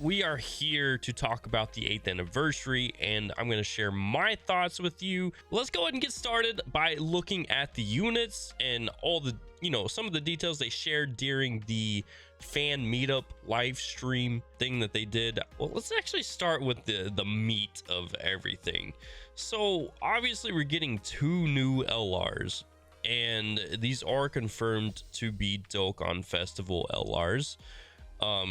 We are here to talk about the 8th anniversary, and I'm going to share my thoughts with you. Let's go ahead and get started by looking at the units and all the, some of the details they shared during the fan meetup live stream thing that they did. Well, let's actually start with the meat of everything. So obviously we're getting 2 new LRs, and these are confirmed to be Dokkan Festival LRs.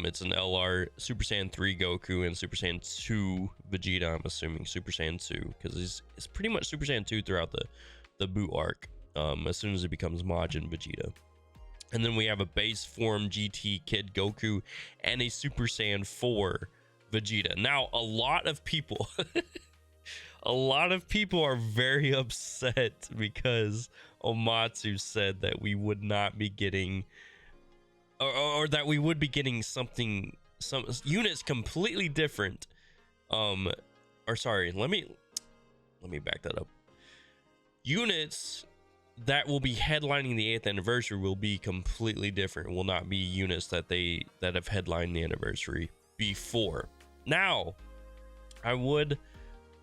It's an LR Super Saiyan 3 Goku and Super Saiyan 2 Vegeta. I'm assuming Super Saiyan 2 because it's pretty much Super Saiyan 2 throughout the boot arc. As soon as it becomes Majin Vegeta, and then we have a base form GT Kid Goku and a Super Saiyan 4 Vegeta. Now, a lot of people, are very upset because Omatsu said that we would not be getting. Or that we would be getting some units completely different. Or sorry, let me back that up. Units that will be headlining the 8th anniversary will be completely different. It will not be units that have headlined the anniversary before. Now, I would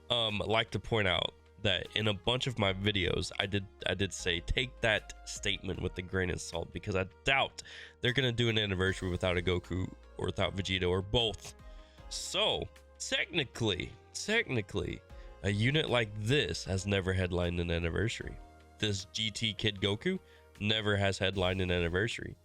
like to point out that in a bunch of my videos I did say take that statement with a grain of salt, because I doubt they're gonna do an anniversary without a Goku or without Vegeta or both. So technically a unit like this has never headlined an anniversary. This GT Kid Goku never has headlined an anniversary.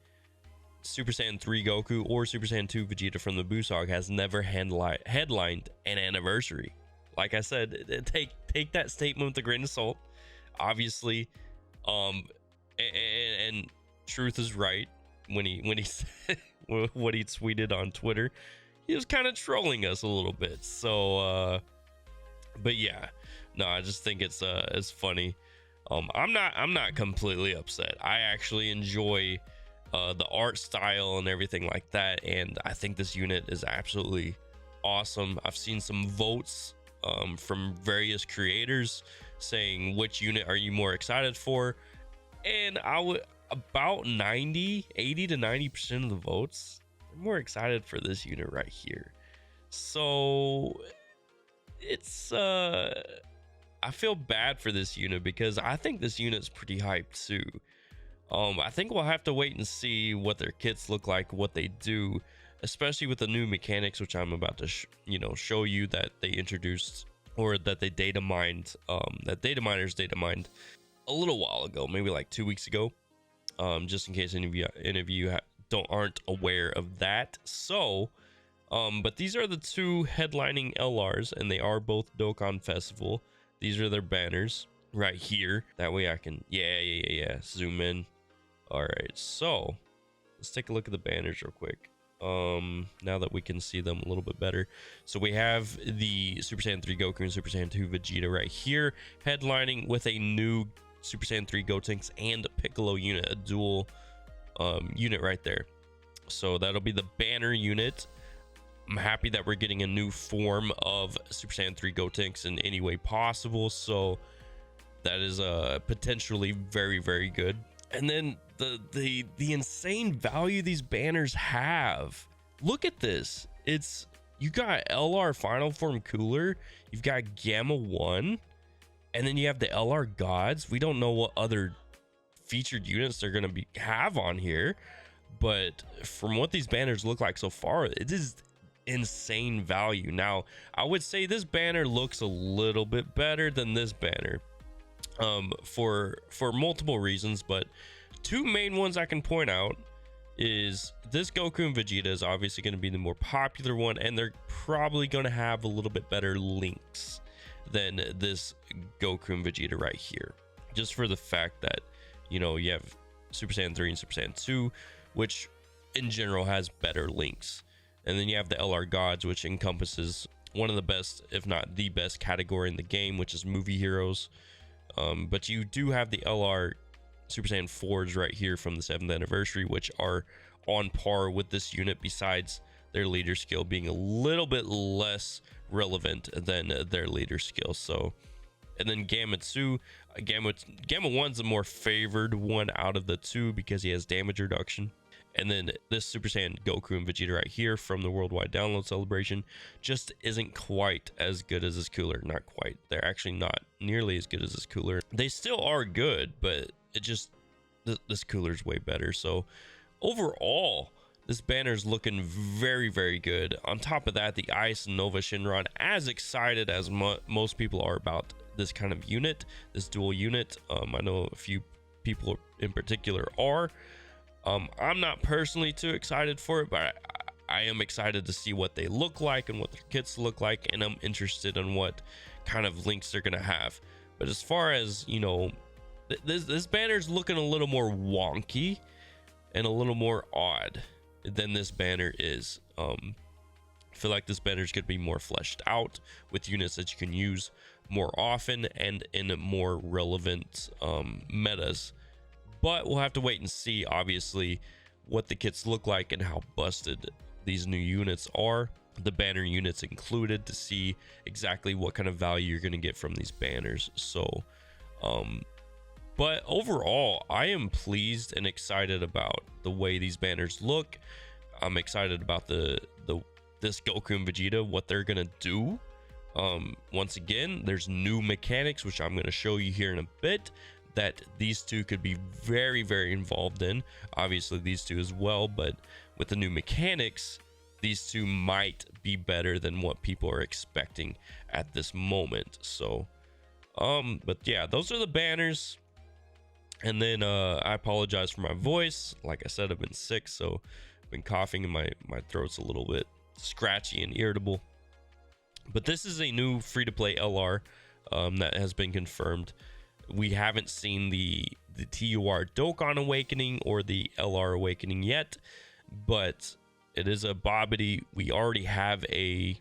Super Saiyan 3 Goku or Super Saiyan 2 Vegeta from the Busog has never headlined an anniversary. Like I said, take that statement with a grain of salt. Obviously, and Truth is right when he said what he tweeted on Twitter. He was kind of trolling us a little bit. So, but yeah, no, I just think it's funny. I'm not completely upset. I actually enjoy the art style and everything like that, and I think this unit is absolutely awesome. I've seen some votes from various creators saying which unit are you more excited for, and I would about 80 to 90% of the votes are more excited for this unit right here. So it's I feel bad for this unit because I think this unit's pretty hyped too. I think we'll have to wait and see what their kits look like, what they do, especially with the new mechanics, which I'm about to show you that they introduced, or that they data mined, that data miners data mined a little while ago, maybe like 2 weeks ago, just in case any of you aren't aware of that. So but these are the 2 headlining LRs, and they are both Dokkan Festival. These are their banners right here. That way I can zoom in. All right, so let's take a look at the banners real quick. Now that we can see them a little bit better. So we have the Super Saiyan 3 Goku and Super Saiyan 2 Vegeta right here, headlining with a new Super Saiyan 3 Gotenks and Piccolo unit, a dual unit right there. So that'll be the banner unit. I'm happy that we're getting a new form of Super Saiyan 3 Gotenks in any way possible. So that is potentially very, very good. And then the insane value these banners have. Look at this. You got LR Final Form Cooler, you've got Gamma 1, and then you have the LR Gods. We don't know what other featured units they're gonna have on here, but from what these banners look like so far, it is insane value. Now, I would say this banner looks a little bit better than this banner. For multiple reasons, but 2 main ones I can point out is this Goku and Vegeta is obviously going to be the more popular one, and they're probably going to have a little bit better links than this Goku and Vegeta right here, just for the fact that you have Super Saiyan 3 and Super Saiyan 2, which in general has better links, and then you have the LR Gods, which encompasses one of the best, if not the best category in the game, which is movie heroes. But you do have the LR Super Saiyan 4s right here from the 7th anniversary, which are on par with this unit, besides their leader skill being a little bit less relevant than their leader skill. So, and then Gamma 2, Gamma 1's the more favored one out of the 2 because he has damage reduction. And then this Super Saiyan Goku and Vegeta right here from the worldwide download celebration just isn't quite as good as this cooler. Not quite. They're actually not nearly as good as this cooler. They still are good, but it just, this cooler's way better. So overall, this banner's looking very, very good. On top of that, the Ice Nova Shinron, as excited as most people are about this kind of unit, this dual unit. I know a few people in particular are. I'm not personally too excited for it, but I am excited to see what they look like and what their kits look like, and I'm interested in what kind of links they're gonna have. But as far as, you know, this banner's looking a little more wonky and a little more odd than this banner is. I feel like this banner is going to be more fleshed out with units that you can use more often and in more relevant metas. But we'll have to wait and see, obviously, what the kits look like and how busted these new units are, the banner units included, to see exactly what kind of value you're going to get from these banners. So but overall, I am pleased and excited about the way these banners look. I'm excited about this Goku and Vegeta, what they're gonna do. Once again, there's new mechanics, which I'm gonna show you here in a bit, that these two could be very, very involved in. Obviously, these two as well, but with the new mechanics, these two might be better than what people are expecting at this moment. So, but yeah, those are the banners. And then I apologize for my voice. Like I said, I've been sick, so I've been coughing and my throat's a little bit scratchy and irritable. But this is a new free-to-play LR that has been confirmed. We haven't seen the TUR Dokkan Awakening or the LR Awakening yet, but it is a Babidi. We already have a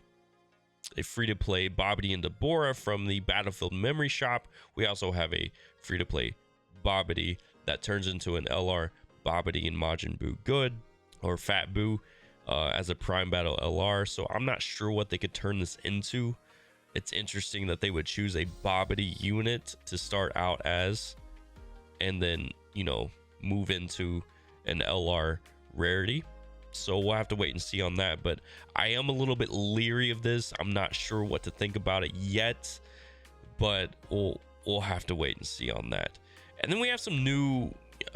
free-to-play Babidi and Deborah from the Battlefield Memory Shop. We also have a free-to-play Babidi that turns into an LR Babidi and Majin Buu Good, or Fat Buu, as a Prime Battle LR. So I'm not sure what they could turn this into. It's interesting that they would choose a Babidi unit to start out as, and then, you know, move into an LR rarity. So we'll have to wait and see on that. But I am a little bit leery of this. I'm not sure what to think about it yet, but we'll have to wait and see on that. And then we have a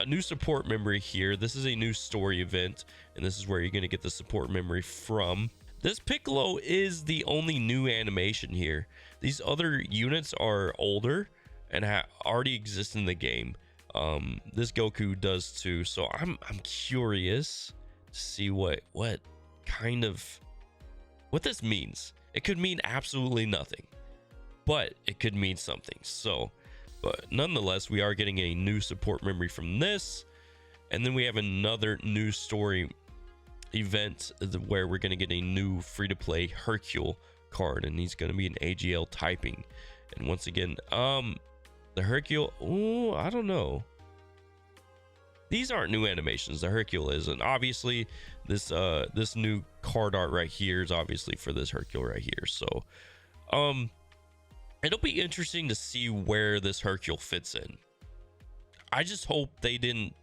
new support memory here. This is a new story event, and this is where you're going to get the support memory from. This Piccolo is the only new animation here. These other units are older and already exist in the game. This Goku does too. So I'm curious to see what this means. It could mean absolutely nothing, but it could mean something. So, but nonetheless, we are getting a new support memory from this. And then we have another new story event where we're going to get a new free-to-play Hercule card, and he's going to be an AGL typing. And once again, the Hercule, I don't know. These aren't new animations. The Hercule is, and obviously this new card art right here is obviously for this Hercule right here. So, it'll be interesting to see where this Hercule fits in. I just hope they didn't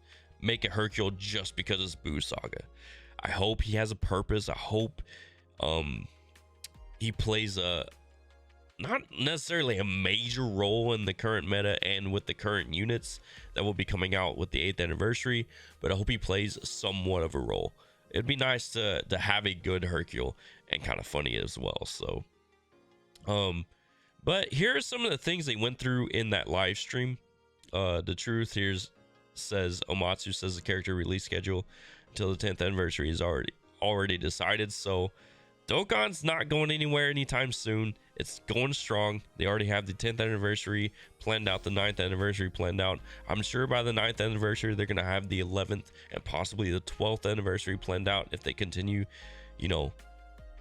make a Hercule just because it's Buu Saga. I hope he has a purpose. I hope he plays not necessarily a major role in the current meta and with the current units that will be coming out with the 8th anniversary, but I hope he plays somewhat of a role. It'd be nice to have a good Hercule and kind of funny as well. So, but here are some of the things they went through in that live stream. The truth here says Omatsu says the character release schedule until the 10th anniversary is already decided. So Dokkan's not going anywhere anytime soon. It's going strong. They already have the 10th anniversary planned out, the 9th anniversary planned out. I'm sure by the 9th anniversary they're going to have the 11th and possibly the 12th anniversary planned out if they continue, you know,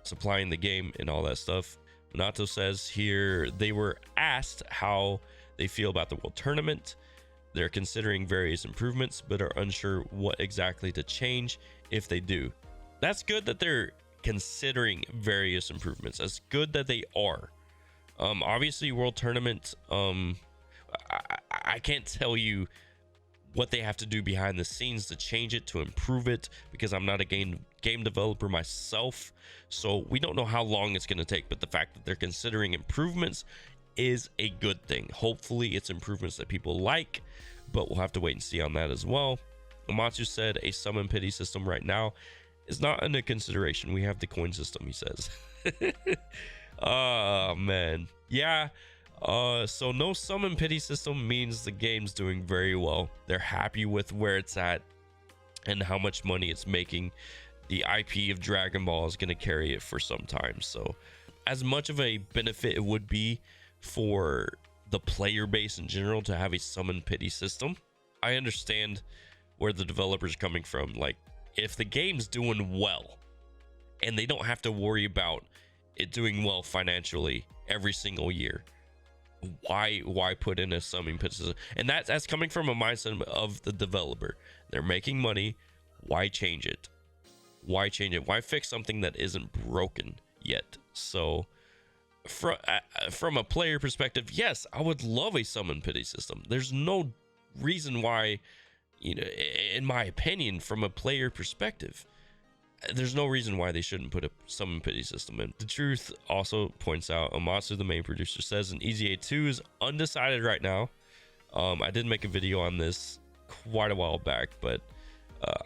supplying the game and all that stuff. Minato says here they were asked how they feel about the World Tournament. They're considering various improvements, but are unsure what exactly to change if they do. That's good that they're considering various improvements. That's good that they are. Obviously, World Tournament, I can't tell you what they have to do behind the scenes to change it, to improve it, because I'm not a game developer myself, so we don't know how long it's going to take. But the fact that they're considering improvements is a good thing. Hopefully it's improvements that people like, but we'll have to wait and see on that as well. Amatsu said a summon pity system right now is not under consideration. We have the coin system, he says. Oh man, yeah. So no summon pity system means the game's doing very well. They're happy with where it's at and how much money it's making. The IP of Dragon Ball is going to carry it for some time. So as much of a benefit it would be for the player base in general to have a summon pity system, I understand where the developer's coming from. Like, if the game's doing well and they don't have to worry about it doing well financially every single year, why put in a summon pity system? And that's coming from a mindset of the developer. They're making money. Why change it? Why change it? Why fix something that isn't broken yet? So from a player perspective, yes, I would love a summon pity system. There's no reason why, you know, in my opinion, from a player perspective, there's no reason why they shouldn't put a summon pity system in. The Truth also points out, Amatsu, the main producer, says an EZA 2 is undecided right now. I did make a video on this quite a while back, but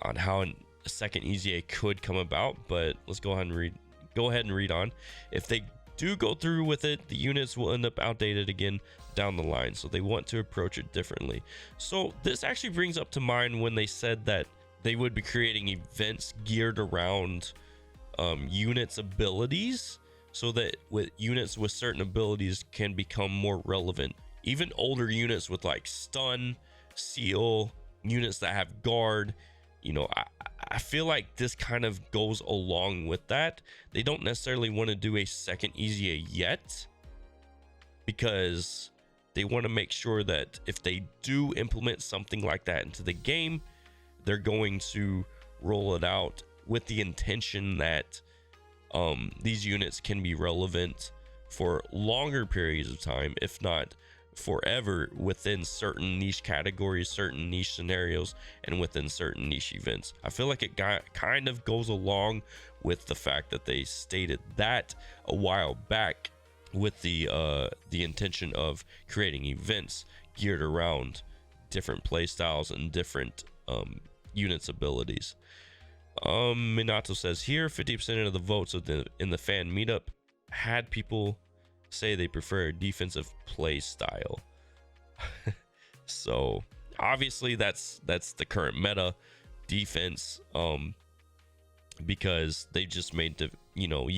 on how a second EZA could come about. But let's go ahead and read on. If they do go through with it, the units will end up outdated again down the line, so they want to approach it differently. So this actually brings up to mind when they said that they would be creating events geared around units' abilities, so that with units with certain abilities can become more relevant. Even older units with like stun, seal, units that have guard, you know, I feel like this kind of goes along with that. They don't necessarily want to do a second EZA yet, because they want to make sure that if they do implement something like that into the game, they're going to roll it out with the intention that these units can be relevant for longer periods of time, if not forever, within certain niche categories, certain niche scenarios, and within certain niche events. I feel like it kind of goes along with the fact that they stated that a while back with the intention of creating events geared around different playstyles and different units' abilities. Minato says here 50% of the votes in the fan meetup had people say they prefer a defensive play style. So obviously that's the current meta, defense, because they just made the, you know,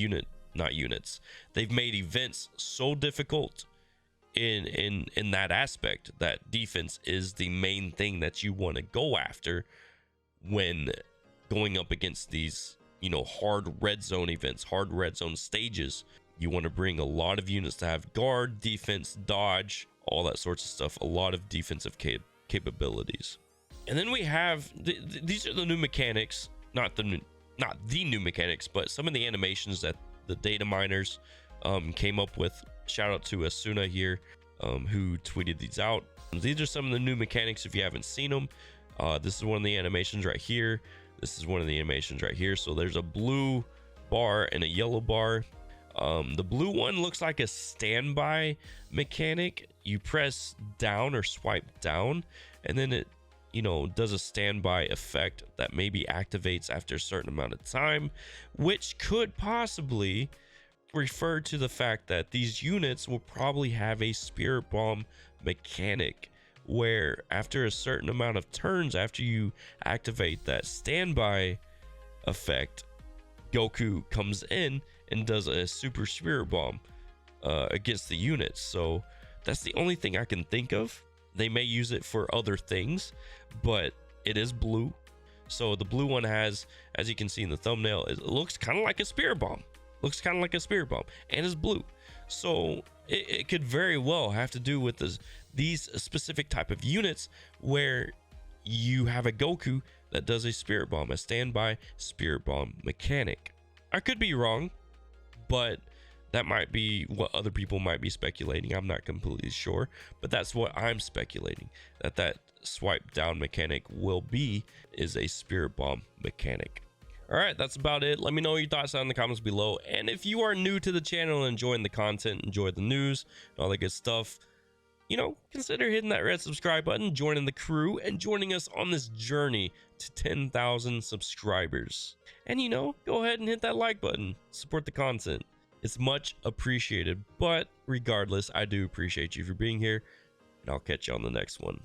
they've made events so difficult in that aspect that defense is the main thing that you want to go after when going up against these, you know, hard red zone events, hard red zone stages. You want to bring a lot of units to have guard, defense, dodge, all that sorts of stuff, a lot of defensive capabilities. And then we have these are the new mechanics, not the new mechanics, but some of the animations that the data miners came up with. Shout out to Asuna here, who tweeted these out. These are some of the new mechanics if you haven't seen them. This is one of the animations right here. This is one of the animations right here. So there's a blue bar and a yellow bar. The blue one looks like a standby mechanic. You press down or swipe down, and then it, you know, does a standby effect that maybe activates after a certain amount of time, which could possibly refer to the fact that these units will probably have a spirit bomb mechanic, where after a certain amount of turns after you activate that standby effect, Goku comes in and does a super spirit bomb against the units. So that's the only thing I can think of. They may use it for other things, but it is blue. So the blue one has, as you can see in the thumbnail, it looks kind of like a spirit bomb. And is blue. So it could very well have to do with these specific type of units where you have a Goku that does a spirit bomb, a standby spirit bomb mechanic. I could be wrong, but That might be what other people might be speculating. I'm not completely sure, but that's what I'm speculating, that swipe down mechanic is a spirit bomb mechanic. All right, that's about it. Let me know your thoughts down in the comments below. And if you are new to the channel and enjoying the content, enjoy the news, and all that good stuff, you know, consider hitting that red subscribe button, joining the crew, and joining us on this journey to 10,000 subscribers. And, you know, go ahead and hit that like button. Support the content. It's much appreciated. But regardless, I do appreciate you for being here, and I'll catch you on the next one.